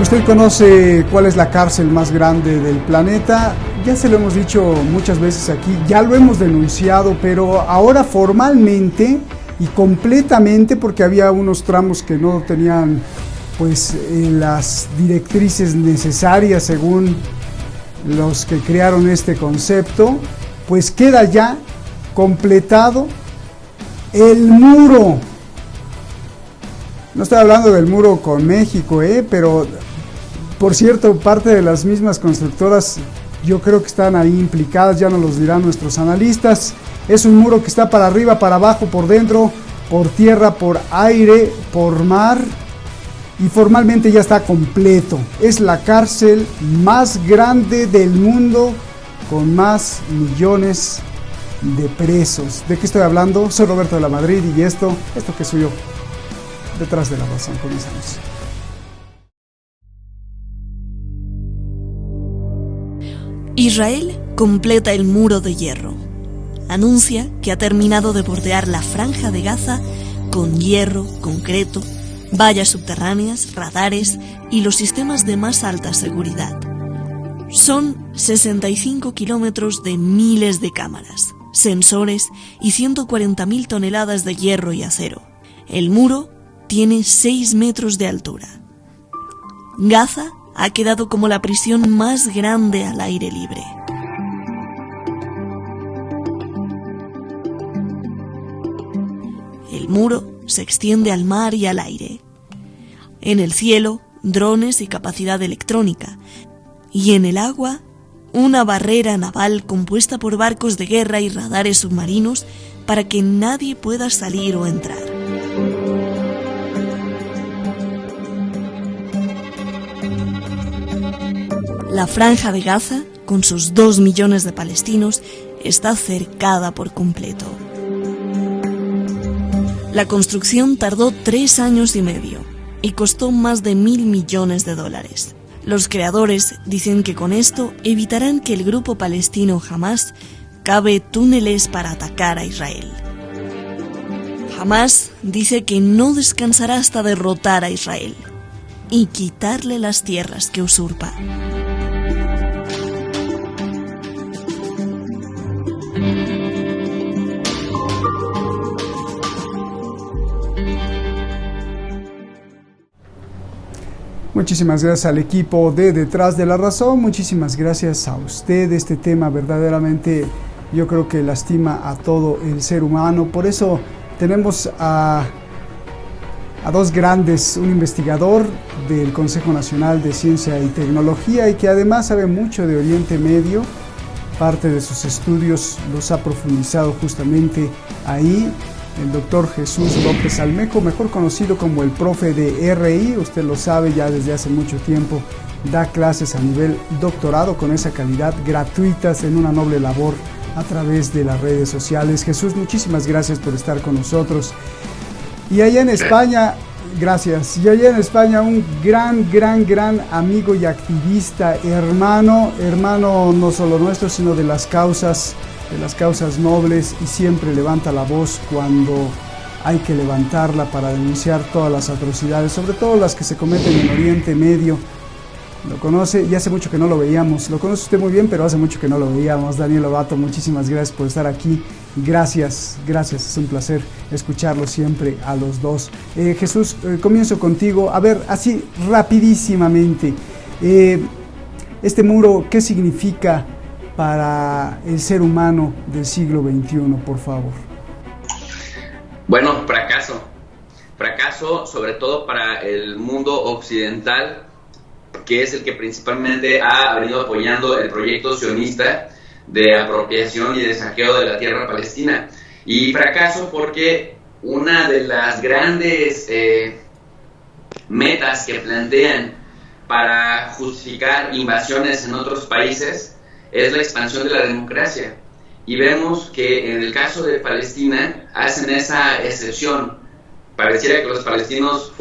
Usted conoce cuál es la cárcel más grande del planeta. Ya se lo hemos dicho muchas veces aquí, ya lo hemos denunciado, pero ahora formalmente y completamente, porque había unos tramos que no tenían pues las directrices necesarias según los que crearon este concepto, pues queda ya completado el muro. No estoy hablando del muro con México, pero por cierto, parte de las mismas constructoras yo creo que están ahí implicadas, ya nos los dirán nuestros analistas. Es un muro que está para arriba, para abajo, por dentro, por tierra, por aire, por mar, y formalmente ya está completo. Es la cárcel más grande del mundo, con más millones de presos. ¿De qué estoy hablando? Soy Roberto de la Madrid y esto que soy yo, Detrás de la Razón. Comenzamos. Israel completa el muro de hierro. Anuncia que ha terminado de bordear la franja de Gaza con hierro, concreto, vallas subterráneas, radares y los sistemas de más alta seguridad. Son 65 kilómetros de miles de cámaras, sensores y 140.000 toneladas de hierro y acero. El muro tiene 6 metros de altura. Gaza ha quedado como la prisión más grande al aire libre. El muro se extiende al mar y al aire. En el cielo, drones y capacidad electrónica. Y en el agua, una barrera naval compuesta por barcos de guerra y radares submarinos para que nadie pueda salir o entrar. La franja de Gaza, con sus 2 millones de palestinos, está cercada por completo. La construcción tardó 3 años y medio y costó más de $1.000 millones. Los creadores dicen que con esto evitarán que el grupo palestino Hamás cave túneles para atacar a Israel. Hamás dice que no descansará hasta derrotar a Israel y quitarle las tierras que usurpa. Muchísimas gracias al equipo de Detrás de la Razón, muchísimas gracias a usted. Este tema verdaderamente yo creo que lastima a todo el ser humano. Por eso tenemos a dos grandes, un investigador del Consejo Nacional de Ciencia y Tecnología y que además sabe mucho de Oriente Medio. Parte de sus estudios los ha profundizado justamente ahí. El doctor Jesús López Almejo, mejor conocido como el profe de RI, usted lo sabe ya desde hace mucho tiempo, da clases a nivel doctorado con esa calidad, gratuitas en una noble labor a través de las redes sociales. Jesús, muchísimas gracias por estar con nosotros. Y allá en España, gracias, y allá en España un gran amigo y activista, hermano no solo nuestro, sino de las causas nobles, y siempre levanta la voz cuando hay que levantarla para denunciar todas las atrocidades, sobre todo las que se cometen en Oriente Medio. Lo conoce y hace mucho que no lo veíamos. Lo conoce usted muy bien, pero hace mucho que no lo veíamos. Daniel Lobato, muchísimas gracias por estar aquí. Gracias, es un placer escucharlo siempre a los dos. Jesús, comienzo contigo. A ver, así rapidísimamente, este muro, ¿qué significa para el ser humano del siglo XXI, por favor? Bueno, fracaso sobre todo para el mundo occidental, que es el que principalmente ha venido apoyando el proyecto sionista de apropiación y de saqueo de la tierra palestina. Y fracaso porque una de las grandes metas que plantean para justificar invasiones en otros países es la expansión de la democracia. Y vemos que en el caso de Palestina hacen esa excepción. Pareciera que los palestinos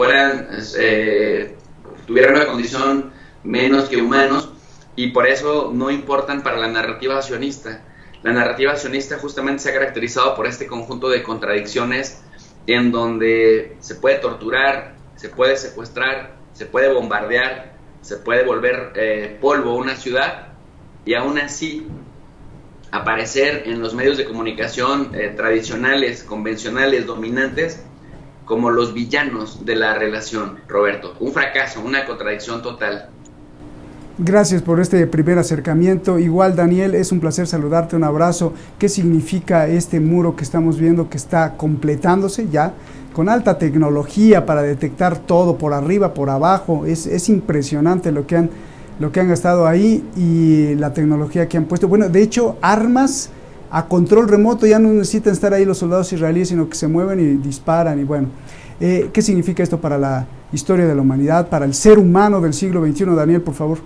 tuvieran una condición menos que humanos, y por eso no importan para la narrativa sionista. La narrativa sionista justamente se ha caracterizado por este conjunto de contradicciones en donde se puede torturar, se puede secuestrar, se puede bombardear, se puede volver polvo una ciudad, y aún así aparecer en los medios de comunicación tradicionales, convencionales, dominantes, como los villanos de la relación, Roberto. Un fracaso, una contradicción total. Gracias por este primer acercamiento. Igual, Daniel, es un placer saludarte, un abrazo. ¿Qué significa este muro que estamos viendo que está completándose ya con alta tecnología para detectar todo por arriba, por abajo? Es impresionante lo que han gastado ahí y la tecnología que han puesto. Bueno, de hecho, armas a control remoto, ya no necesitan estar ahí los soldados israelíes, sino que se mueven y disparan. Y bueno, ¿qué significa esto para la historia de la humanidad, para el ser humano del siglo XXI? Daniel, por favor.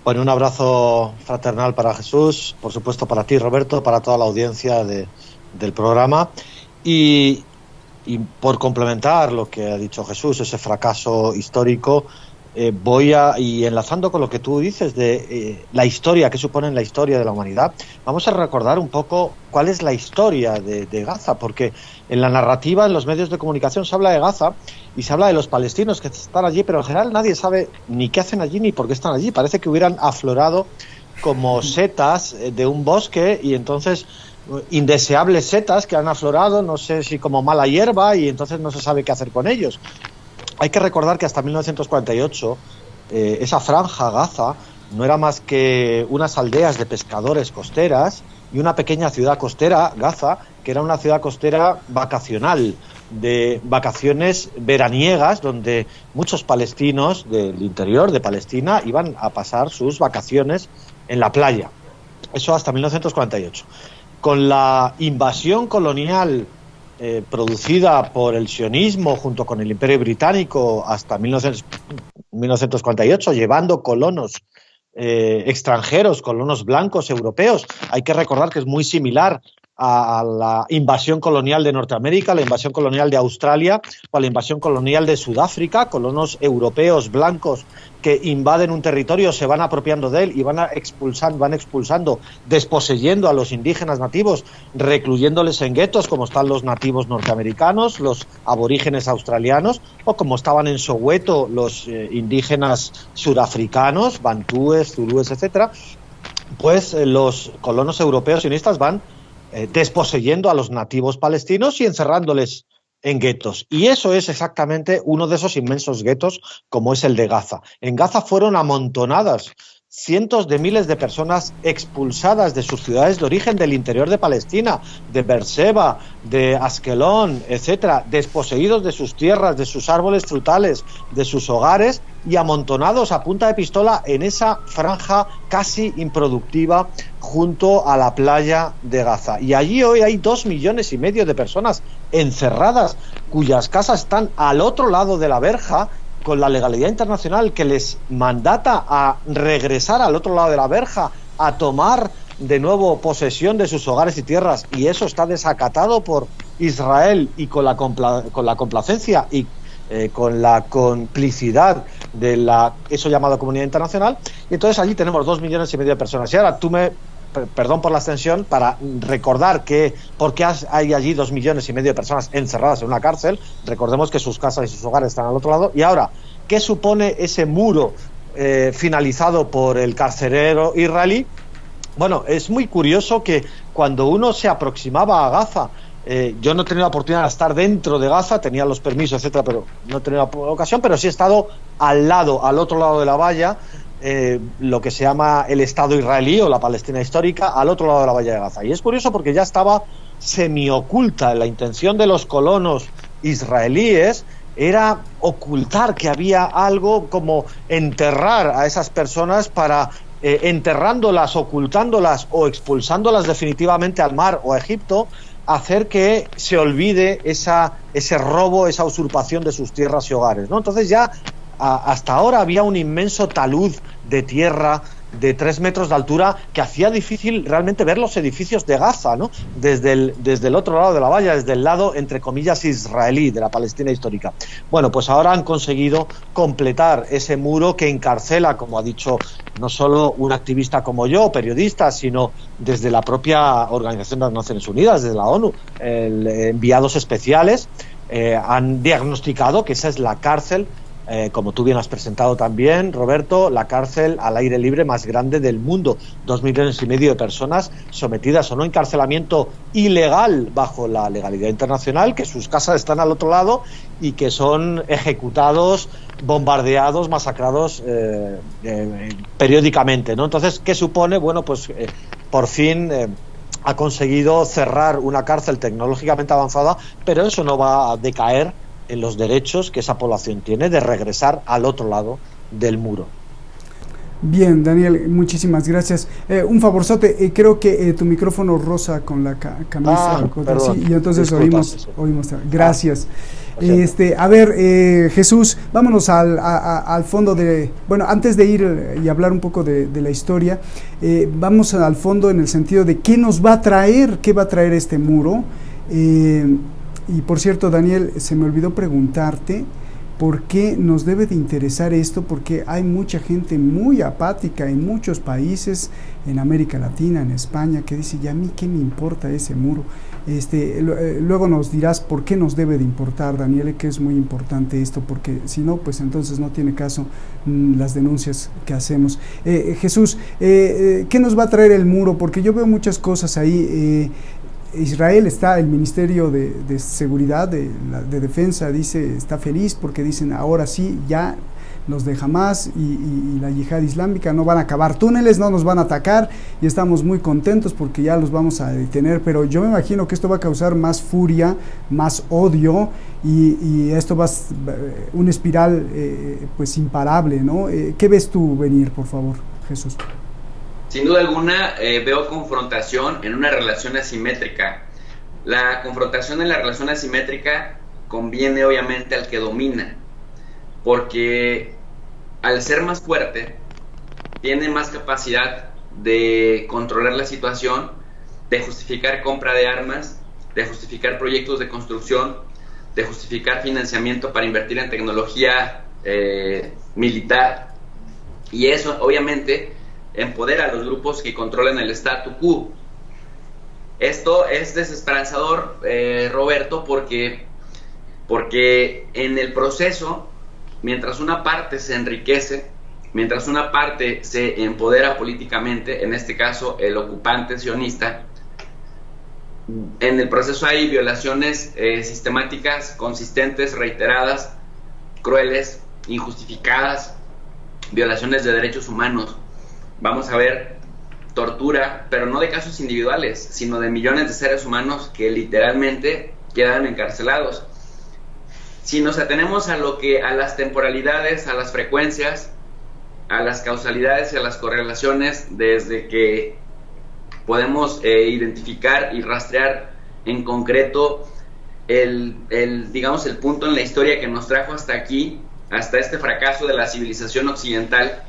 Bueno, un abrazo fraternal para Jesús, por supuesto para ti, Roberto, para toda la audiencia del programa. Y por complementar lo que ha dicho Jesús, ese fracaso histórico, y enlazando con lo que tú dices de la historia, que supone en la historia de la humanidad, vamos a recordar un poco cuál es la historia de Gaza, porque en la narrativa, en los medios de comunicación se habla de Gaza y se habla de los palestinos que están allí, pero en general nadie sabe ni qué hacen allí ni por qué están allí. Parece que hubieran aflorado como setas de un bosque, y entonces indeseables setas que han aflorado, no sé si como mala hierba, y entonces no se sabe qué hacer con ellos. Hay que recordar que hasta 1948 esa franja, Gaza, no era más que unas aldeas de pescadores costeras y una pequeña ciudad costera, Gaza, que era una ciudad costera vacacional, de vacaciones veraniegas, donde muchos palestinos del interior de Palestina iban a pasar sus vacaciones en la playa. Eso hasta 1948. Con la invasión colonial producida por el sionismo junto con el Imperio Británico hasta 1948, llevando colonos extranjeros, colonos blancos europeos. Hay que recordar que es muy similar a la invasión colonial de Norteamérica, la invasión colonial de Australia o a la invasión colonial de Sudáfrica. Colonos europeos blancos que invaden un territorio, se van apropiando de él y van expulsando, desposeyendo a los indígenas nativos, recluyéndoles en guetos, como están los nativos norteamericanos, los aborígenes australianos, o como estaban en Soweto los indígenas sudafricanos, bantúes, zulúes, etcétera. Pues los colonos europeos sionistas van desposeyendo a los nativos palestinos y encerrándoles en guetos. Y eso es exactamente uno de esos inmensos guetos como es el de Gaza. En Gaza fueron amontonadas cientos de miles de personas expulsadas de sus ciudades de origen del interior de Palestina, de Beerseba, de Askelón, etcétera, desposeídos de sus tierras, de sus árboles frutales, de sus hogares y amontonados a punta de pistola en esa franja casi improductiva junto a la playa de Gaza. Y allí hoy hay 2,5 millones de personas encerradas, cuyas casas están al otro lado de la verja, con la legalidad internacional que les mandata a regresar al otro lado de la verja, a tomar de nuevo posesión de sus hogares y tierras, y eso está desacatado por Israel, y con la complacencia y con la complicidad de eso llamado comunidad internacional. Y entonces allí tenemos 2,5 millones de personas. Y ahora perdón por la extensión, para recordar por qué hay allí 2,5 millones de personas encerradas en una cárcel. Recordemos que sus casas y sus hogares están al otro lado. Y ahora, ¿qué supone ese muro finalizado por el carcelero israelí? Bueno, es muy curioso que cuando uno se aproximaba a Gaza, yo no he tenido la oportunidad de estar dentro de Gaza, tenía los permisos, etcétera, pero no he tenido la ocasión, pero sí he estado al otro lado de la valla, lo que se llama el Estado israelí o la Palestina histórica, al otro lado de la valla de Gaza. Y es curioso porque ya estaba semioculta. La intención de los colonos israelíes era ocultar que había algo, como enterrar a esas personas para, enterrándolas, ocultándolas o expulsándolas definitivamente al mar o a Egipto, hacer que se olvide ese robo, esa usurpación de sus tierras y hogares, ¿no? Entonces ya hasta ahora había un inmenso talud de tierra de 3 metros de altura que hacía difícil realmente ver los edificios de Gaza, ¿no? Desde el otro lado de la valla, desde el lado, entre comillas, israelí, de la Palestina histórica. Bueno, pues ahora han conseguido completar ese muro que encarcela, como ha dicho no solo un activista como yo, periodista, sino desde la propia Organización de las Naciones Unidas, desde la ONU, enviados especiales, han diagnosticado que esa es la cárcel como tú bien has presentado también, Roberto, la cárcel al aire libre más grande del mundo. 2,5 millones de personas sometidas a un encarcelamiento ilegal bajo la legalidad internacional, que sus casas están al otro lado y que son ejecutados, bombardeados, masacrados periódicamente, ¿no? Entonces, ¿qué supone? Bueno, pues por fin ha conseguido cerrar una cárcel tecnológicamente avanzada, pero eso no va a decaer en los derechos que esa población tiene de regresar al otro lado del muro. Bien, Daniel, muchísimas gracias. Un favorzote, creo que tu micrófono rosa con la camisa, perdón, así, y entonces oímos. Gracias. A ver, Jesús, vámonos al fondo de... Bueno, antes de ir y hablar un poco de la historia, vamos al fondo en el sentido de qué nos va a traer, qué va a traer este muro. Y por cierto, Daniel, se me olvidó preguntarte por qué nos debe de interesar esto, porque hay mucha gente muy apática en muchos países, en América Latina, en España, que dice, ¿y a mí qué me importa ese muro? Luego nos dirás por qué nos debe de importar, Daniel, que es muy importante esto, porque si no, pues entonces no tiene caso las denuncias que hacemos. Jesús, ¿qué nos va a traer el muro? Porque yo veo muchas cosas ahí. Israel está, el Ministerio de Seguridad, de Defensa, dice, está feliz porque dicen, ahora sí, ya los de Hamas y la yihad islámica no van a cavar túneles, no nos van a atacar, y estamos muy contentos porque ya los vamos a detener, pero yo me imagino que esto va a causar más furia, más odio, y esto va a una espiral pues imparable, ¿no? ¿Qué ves tú venir, por favor, Jesús? Sin duda alguna, veo confrontación en una relación asimétrica. La confrontación en la relación asimétrica conviene obviamente al que domina, porque al ser más fuerte, tiene más capacidad de controlar la situación, de justificar compra de armas, de justificar proyectos de construcción, de justificar financiamiento para invertir en tecnología militar, y eso obviamente empodera a los grupos que controlan el statu quo. Esto es desesperanzador, Roberto, porque en el proceso, mientras una parte se enriquece, mientras una parte se empodera políticamente, en este caso el ocupante sionista, en el proceso hay violaciones sistemáticas, consistentes, reiteradas, crueles, injustificadas, violaciones de derechos humanos. Vamos a ver tortura, pero no de casos individuales, sino de millones de seres humanos que literalmente quedan encarcelados. Si nos atenemos a las temporalidades, a las frecuencias, a las causalidades y a las correlaciones, desde que podemos identificar y rastrear en concreto el punto en la historia que nos trajo hasta aquí, hasta este fracaso de la civilización occidental,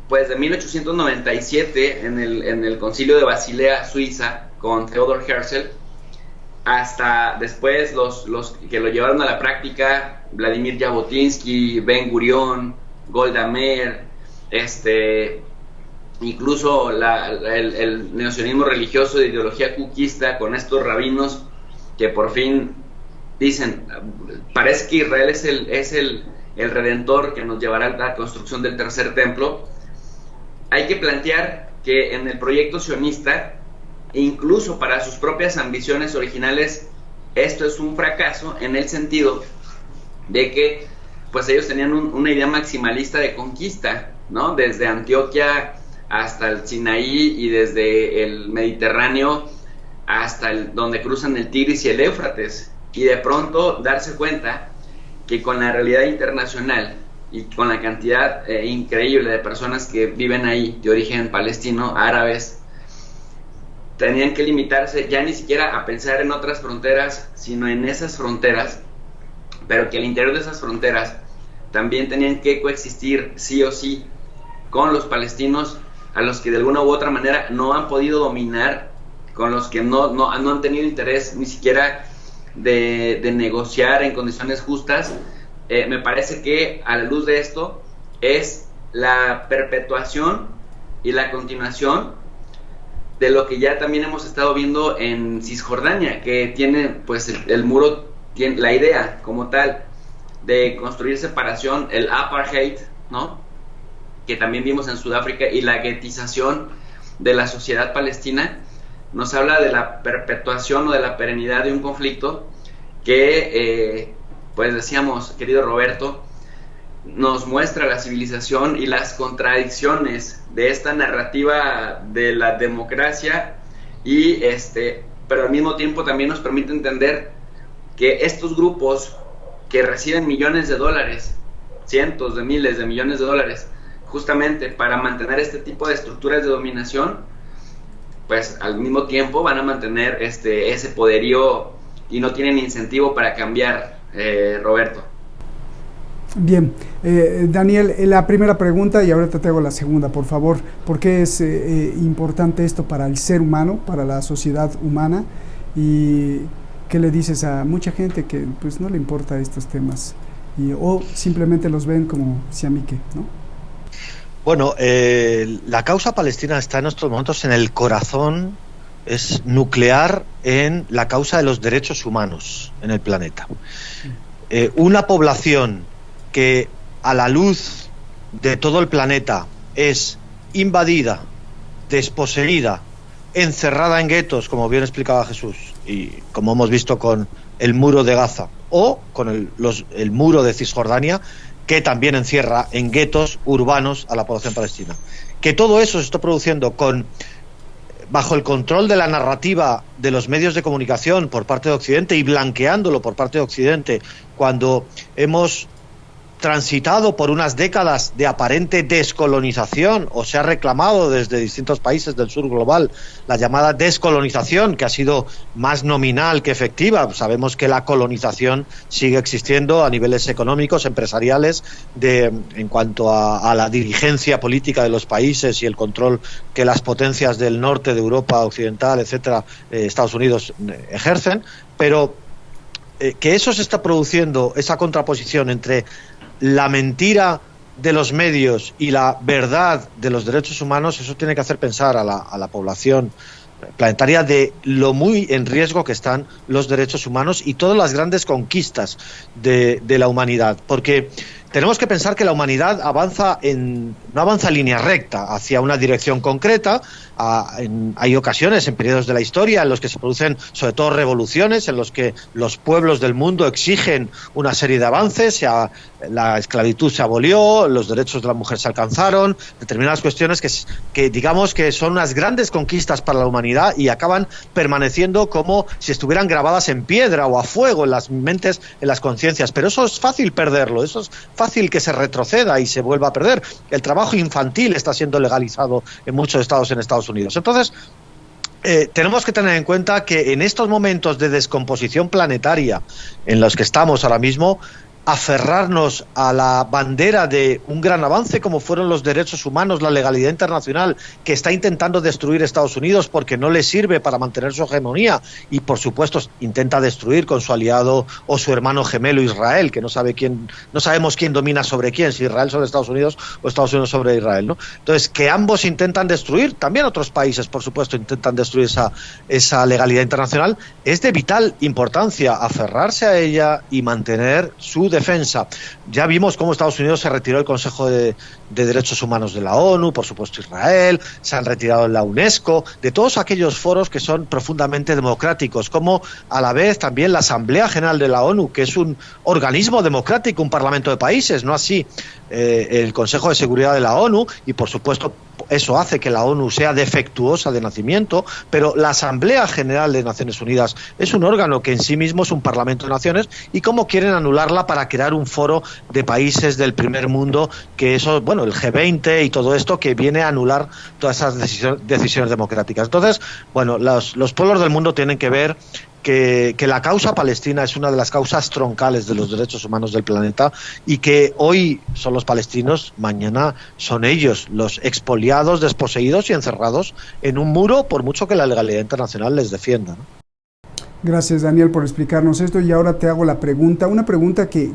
pues de 1897 en el Concilio de Basilea, Suiza, con Theodor Herzl, hasta después los que lo llevaron a la práctica, Vladimir Jabotinsky, Ben Gurión, Golda Meir, incluso el neosionismo religioso de ideología cuquista, con estos rabinos que por fin dicen, parece que Israel es el redentor que nos llevará a la construcción del tercer templo. Hay que plantear que en el proyecto sionista, incluso para sus propias ambiciones originales, esto es un fracaso, en el sentido de que pues ellos tenían una idea maximalista de conquista, ¿no? Desde Antioquia hasta el Sinaí, y desde el Mediterráneo hasta donde cruzan el Tigris y el Éufrates, y de pronto darse cuenta que con la realidad internacional y con la cantidad increíble de personas que viven ahí, de origen palestino, árabes, tenían que limitarse ya ni siquiera a pensar en otras fronteras, sino en esas fronteras, pero que al interior de esas fronteras también tenían que coexistir sí o sí con los palestinos, a los que de alguna u otra manera no han podido dominar, con los que no han tenido interés ni siquiera de negociar en condiciones justas. Me parece que a la luz de esto es la perpetuación y la continuación de lo que ya también hemos estado viendo en Cisjordania, que tiene pues el muro, tiene la idea como tal de construir separación, el apartheid, ¿no?, que también vimos en Sudáfrica, y la guetización de la sociedad palestina, nos habla de la perpetuación o de la perenidad de un conflicto que, pues decíamos, querido Roberto, nos muestra la civilización y las contradicciones de esta narrativa de la democracia, y pero al mismo tiempo también nos permite entender que estos grupos que reciben millones de dólares, cientos de miles de millones de dólares, justamente para mantener este tipo de estructuras de dominación, pues al mismo tiempo van a mantener ese poderío y no tienen incentivo para cambiar, Roberto. Bien, Daniel, la primera pregunta, y ahora te hago la segunda, por favor. ¿Por qué es importante esto para el ser humano, para la sociedad humana? ¿Y qué le dices a mucha gente que pues no le importa estos temas o simplemente los ven como si a mí qué, ¿no? Bueno, la causa palestina está en estos momentos en el corazón, es nuclear en la causa de los derechos humanos en el planeta. Una población que a la luz de todo el planeta es invadida, desposeída, encerrada en guetos, como bien explicaba Jesús, y como hemos visto con el muro de Gaza, o con el muro de Cisjordania, que también encierra en guetos urbanos a la población palestina. Que todo eso se está produciendo bajo el control de la narrativa de los medios de comunicación por parte de Occidente y blanqueándolo por parte de Occidente, cuando hemos transitado por unas décadas de aparente descolonización, o se ha reclamado desde distintos países del sur global la llamada descolonización, que ha sido más nominal que efectiva. Sabemos que la colonización sigue existiendo a niveles económicos, empresariales, en cuanto a la dirigencia política de los países y el control que las potencias del norte de Europa occidental, etcétera, Estados Unidos, ejercen, pero que eso se está produciendo, esa contraposición entre la mentira de los medios y la verdad de los derechos humanos, eso tiene que hacer pensar a la población planetaria de lo muy en riesgo que están los derechos humanos y todas las grandes conquistas de la humanidad, porque tenemos que pensar que la humanidad no avanza en línea recta hacia una dirección concreta. Hay ocasiones en periodos de la historia en los que se producen sobre todo revoluciones, en los que los pueblos del mundo exigen una serie de avances, la esclavitud se abolió, los derechos de la mujer se alcanzaron, determinadas cuestiones que digamos que son unas grandes conquistas para la humanidad y acaban permaneciendo como si estuvieran grabadas en piedra o a fuego en las mentes, en las conciencias, pero eso es fácil perderlo, eso es fácil que se retroceda y se vuelva a perder. El trabajo infantil está siendo legalizado en muchos estados en Estados Unidos. Entonces, tenemos que tener en cuenta que en estos momentos de descomposición planetaria en los que estamos ahora mismo, aferrarnos a la bandera de un gran avance como fueron los derechos humanos, la legalidad internacional que está intentando destruir Estados Unidos porque no le sirve para mantener su hegemonía y por supuesto intenta destruir con su aliado o su hermano gemelo Israel, que no sabemos quién domina sobre quién, si Israel sobre Estados Unidos o Estados Unidos sobre Israel, ¿no? Entonces, que ambos intentan destruir, también otros países por supuesto intentan destruir esa legalidad internacional, es de vital importancia aferrarse a ella y mantener su defensa. Ya vimos cómo Estados Unidos se retiró del Consejo de Derechos Humanos de la ONU, por supuesto Israel, se han retirado en la UNESCO, de todos aquellos foros que son profundamente democráticos, como a la vez también la Asamblea General de la ONU, que es un organismo democrático, un parlamento de países, no así el Consejo de Seguridad de la ONU, y por supuesto eso hace que la ONU sea defectuosa de nacimiento, pero la Asamblea General de Naciones Unidas es un órgano que en sí mismo es un parlamento de naciones, y cómo quieren anularla para crear un foro de países del primer mundo, que eso, bueno, el G20 y todo esto que viene a anular todas esas decisiones democráticas. Entonces, bueno, los pueblos del mundo tienen que ver que la causa palestina es una de las causas troncales de los derechos humanos del planeta y que hoy son los palestinos, mañana son ellos, los expoliados, desposeídos y encerrados en un muro por mucho que la legalidad internacional les defienda, ¿no? Gracias, Daniel, por explicarnos esto, y ahora te hago la pregunta, una pregunta que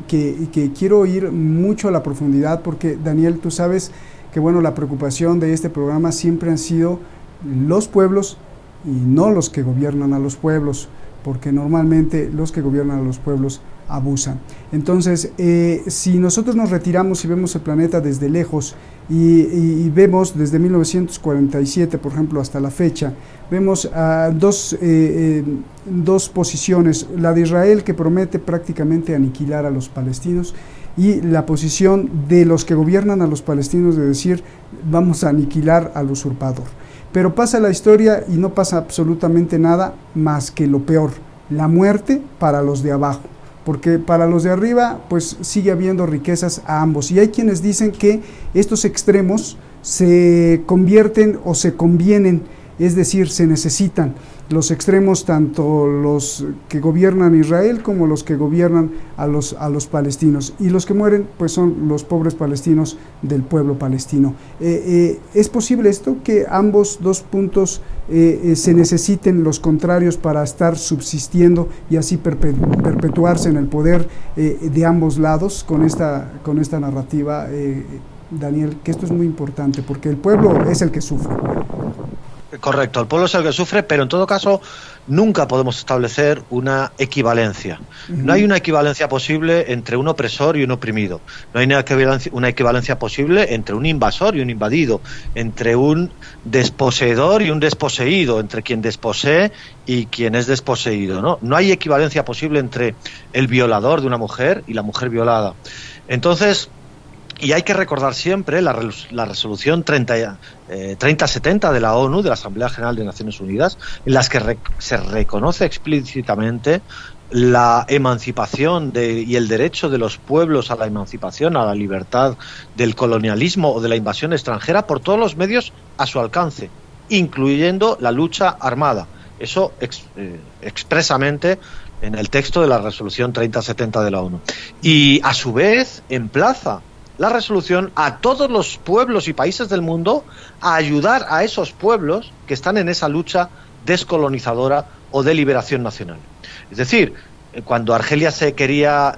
quiero ir mucho a la profundidad, porque Daniel, tú sabes que bueno, la preocupación de este programa siempre han sido los pueblos y no los que gobiernan a los pueblos. porque normalmente los que gobiernan a los pueblos abusan. Entonces, si nosotros nos retiramos y vemos el planeta desde lejos y vemos desde 1947, por ejemplo, hasta la fecha, vemos dos posiciones, la de Israel, que promete prácticamente aniquilar a los palestinos, y la posición de los que gobiernan a los palestinos de decir vamos a aniquilar al usurpador. Pero pasa la historia y no pasa absolutamente nada más que lo peor, la muerte para los de abajo, porque para los de arriba pues sigue habiendo riquezas a ambos, y hay quienes dicen que estos extremos se convierten o se convienen, es decir, se necesitan los extremos, tanto los que gobiernan Israel como los que gobiernan a los palestinos, y los que mueren pues son los pobres palestinos del pueblo palestino. ¿Es posible esto, que ambos dos puntos se necesiten los contrarios para estar subsistiendo y así perpetuarse en el poder de ambos lados con esta narrativa, Daniel? Que esto es muy importante porque el pueblo es el que sufre. Correcto, el pueblo es el que sufre, pero en todo caso nunca podemos establecer una equivalencia. No hay una equivalencia posible entre un opresor y un oprimido. No hay una equivalencia posible entre un invasor y un invadido, entre un desposeedor y un desposeído, entre quien desposee y quien es desposeído, ¿no? No hay equivalencia posible entre el violador de una mujer y la mujer violada. Entonces, y hay que recordar siempre la resolución 3070 de la ONU, de la Asamblea General de Naciones Unidas, en las que se reconoce explícitamente la emancipación y el derecho de los pueblos a la emancipación, a la libertad del colonialismo o de la invasión extranjera por todos los medios a su alcance, incluyendo la lucha armada. Eso expresamente en el texto de la resolución 3070 de la ONU. Y a su vez emplaza la resolución a todos los pueblos y países del mundo a ayudar a esos pueblos que están en esa lucha descolonizadora o de liberación nacional. Es decir, cuando Argelia se quería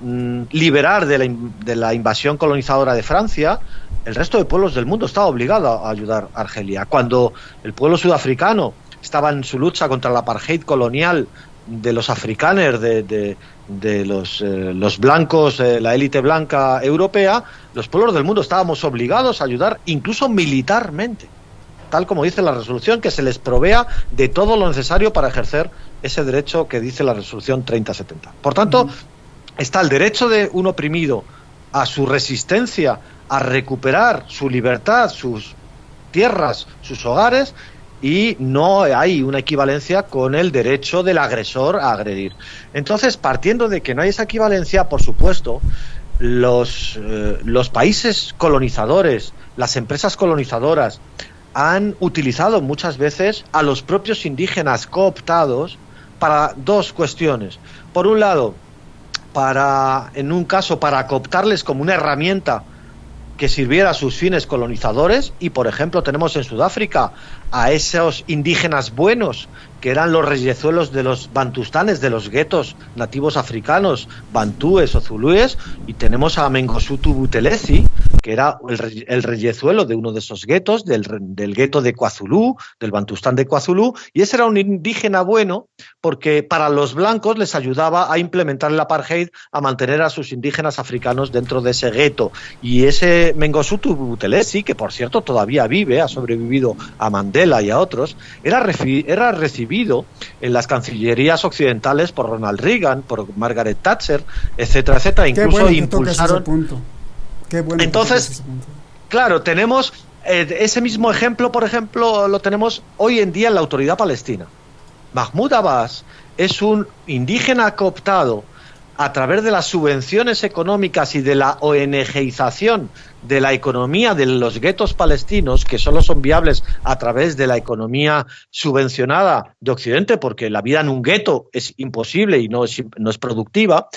liberar de la invasión colonizadora de Francia, el resto de pueblos del mundo estaba obligado a ayudar a Argelia. Cuando el pueblo sudafricano estaba en su lucha contra el apartheid colonial de los afrikaners, de los blancos, la élite blanca europea, los pueblos del mundo estábamos obligados a ayudar, incluso militarmente, tal como dice la resolución, que se les provea de todo lo necesario para ejercer ese derecho que dice la resolución 3070. Por tanto, está el derecho de un oprimido a su resistencia, a recuperar su libertad, sus tierras, sus hogares, y no hay una equivalencia con el derecho del agresor a agredir. Entonces, partiendo de que no hay esa equivalencia, por supuesto, los países colonizadores, las empresas colonizadoras, han utilizado muchas veces a los propios indígenas cooptados para dos cuestiones. Por un lado, en un caso, para cooptarles como una herramienta que sirviera a sus fines colonizadores, y por ejemplo tenemos en Sudáfrica a esos indígenas buenos que eran los reyezuelos de los bantustanes, de los guetos nativos africanos, bantúes o zulúes, y tenemos a Mangosuthu Buthelezi, que era el reyezuelo de uno de esos guetos, del gueto de KwaZulu, del bantustán de KwaZulu, y ese era un indígena bueno porque para los blancos les ayudaba a implementar el apartheid, a mantener a sus indígenas africanos dentro de ese gueto. Y ese Mangosuthu Buthelezi, que por cierto todavía vive, ha sobrevivido a Mandela y a otros, era recibido en las cancillerías occidentales por Ronald Reagan, por Margaret Thatcher, etcétera, etcétera. Incluso impulsaron. Qué bueno. Entonces, claro, tenemos ese mismo ejemplo, por ejemplo, lo tenemos hoy en día en la autoridad palestina. Mahmoud Abbas es un indígena cooptado a través de las subvenciones económicas y de la ONGización de la economía de los guetos palestinos, que solo son viables a través de la economía subvencionada de Occidente, porque la vida en un gueto es imposible y no es productiva.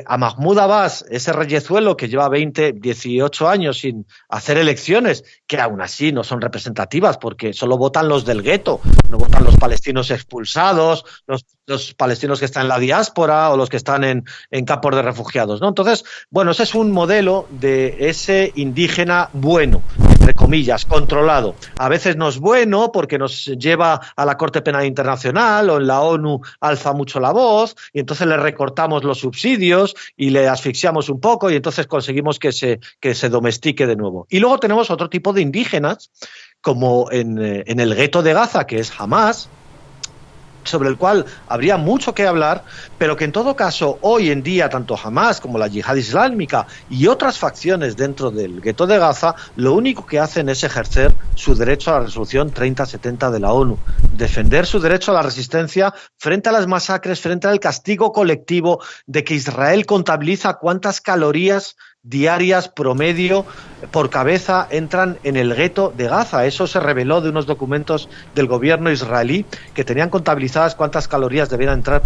A Mahmoud Abbas, ese reyezuelo que lleva 18 años sin hacer elecciones, que aún así no son representativas porque solo votan los del gueto, no votan los palestinos expulsados, los palestinos que están en la diáspora o los que están en campos de refugiados, ¿no? Entonces, bueno, ese es un modelo de ese indígena bueno, entre comillas, controlado. A veces no es bueno porque nos lleva a la Corte Penal Internacional, o en la ONU alza mucho la voz y entonces le recortamos los subsidios y le asfixiamos un poco y entonces conseguimos que se domestique de nuevo. Y luego tenemos otro tipo de indígenas, como en el gueto de Gaza, que es Hamás, sobre el cual habría mucho que hablar, pero que en todo caso hoy en día tanto Hamás como la Yihad Islámica y otras facciones dentro del gueto de Gaza lo único que hacen es ejercer su derecho a la resolución 3070 de la ONU, defender su derecho a la resistencia frente a las masacres, frente al castigo colectivo de que Israel contabiliza cuántas calorías diarias promedio por cabeza entran en el gueto de Gaza. Eso se reveló de unos documentos del gobierno israelí que tenían contabilizadas cuántas calorías debían entrar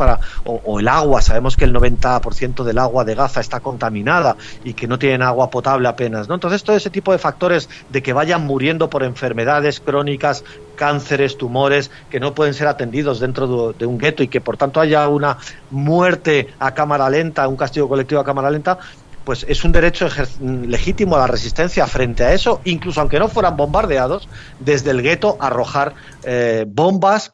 o el agua. Sabemos que el 90% del agua de Gaza está contaminada y que no tienen agua potable apenas, ¿no? Entonces todo ese tipo de factores de que vayan muriendo por enfermedades crónicas, cánceres, tumores, que no pueden ser atendidos dentro de un gueto y que por tanto haya una muerte a cámara lenta, un castigo colectivo a cámara lenta, pues es un derecho legítimo a la resistencia frente a eso, incluso aunque no fueran bombardeados, desde el gueto arrojar bombas,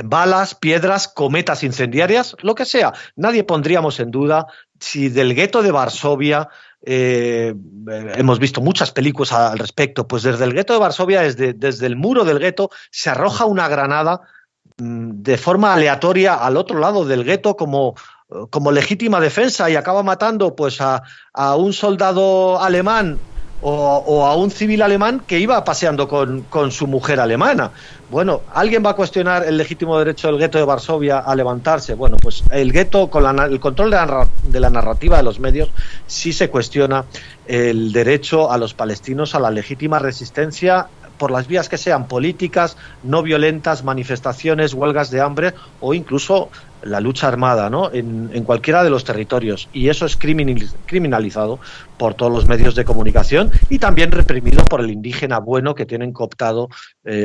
balas, piedras, cometas incendiarias, lo que sea. Nadie pondríamos en duda si del gueto de Varsovia, hemos visto muchas películas al respecto, pues desde el gueto de Varsovia, desde el muro del gueto, se arroja una granada de forma aleatoria al otro lado del gueto como legítima defensa y acaba matando pues a un soldado alemán o a un civil alemán que iba paseando con su mujer alemana. Bueno, ¿alguien va a cuestionar el legítimo derecho del gueto de Varsovia a levantarse? Bueno, pues el gueto, con el control de la narrativa de los medios, sí se cuestiona el derecho a los palestinos a la legítima resistencia por las vías que sean políticas, no violentas, manifestaciones, huelgas de hambre o incluso la lucha armada, ¿no? En cualquiera de los territorios. Y eso es criminalizado por todos los medios de comunicación y también reprimido por el indígena bueno que tienen cooptado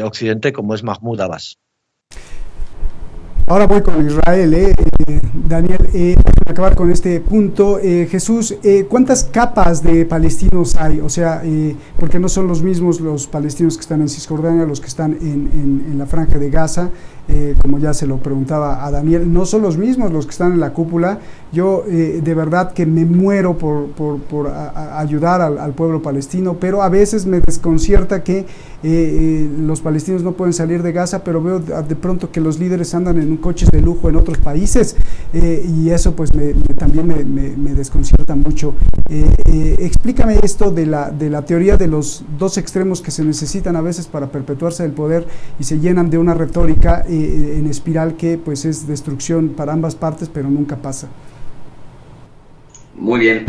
Occidente, como es Mahmoud Abbas. Ahora voy con Israel, Daniel, para acabar con este punto. Jesús, ¿cuántas capas de palestinos hay? O sea, porque no son los mismos los palestinos que están en Cisjordania, los que están en la Franja de Gaza, como ya se lo preguntaba a Daniel, no son los mismos los que están en la cúpula. Yo de verdad que me muero por ayudar al pueblo palestino, pero a veces me desconcierta que los palestinos no pueden salir de Gaza, pero veo de pronto que los líderes andan en coches de lujo en otros países, y eso pues también me desconcierta mucho. Explícame esto de la teoría de los dos extremos que se necesitan a veces para perpetuarse el poder y se llenan de una retórica en espiral que pues es destrucción para ambas partes, pero nunca pasa. Muy bien.